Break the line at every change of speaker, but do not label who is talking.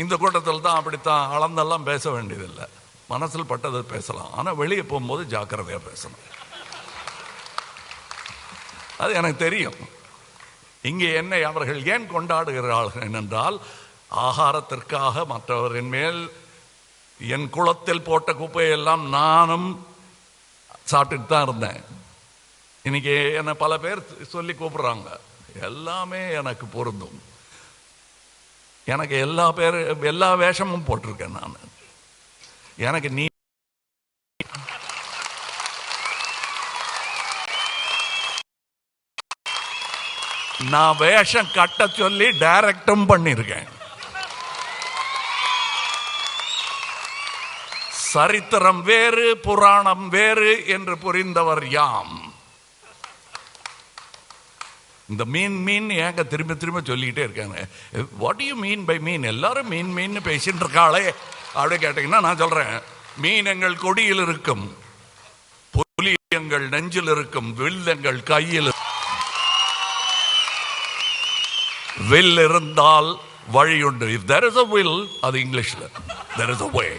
இந்த கூட்டத்தில் தான் அப்படித்தான் அளந்தெல்லாம் பேச வேண்டியதில்லை, மனசில் பட்டதை பேசலாம். ஆனால் வெளியே போகும்போது ஜாக்கிரதையாக பேசணும். அது எனக்கு தெரியும். இங்கே என்னை அவர்கள் ஏன் கொண்டாடுகிறார்கள் என்றால், ஆகாரத்திற்காக மற்றவரின் மேல் என் குளத்தில் போட்ட குப்பையெல்லாம் நானும் சாப்பிட்டுட்டு தான் இருந்தேன். இன்னைக்கு என்னை பல பேர் சொல்லி கூப்பிடுறாங்க. எல்லாமே எனக்கு பொருந்தும். எனக்கு எல்லா வேஷமும் போட்டிருக்கேன் நான். எனக்கு நீ நான் வேஷம் கட்ட சொல்லி டைரக்டும் பண்ணிருக்கேன். சரித்திரம் வேறு புராணம் வேறு என்று புரிந்தவர் யாம். இந்த மீன் ஏங்க திரும்ப திரும்ப சொல்லிக்கிட்டே இருக்காங்க. வாட் யூ மீன் பை மீன்? எல்லாரும் மீன் பேசிட்டு இருக்காளே அப்படி கேட்டீங்கன்னா நான் சொல்றேன், மீன் எங்கள் கொடியில் இருக்கும், புலி எங்கள் நெஞ்சில் இருக்கும், வில் எங்கள் கையில். வில் இருந்தால் வழி உண்டு. If there is a will, அது இங்கிலீஷ்ல there is a way.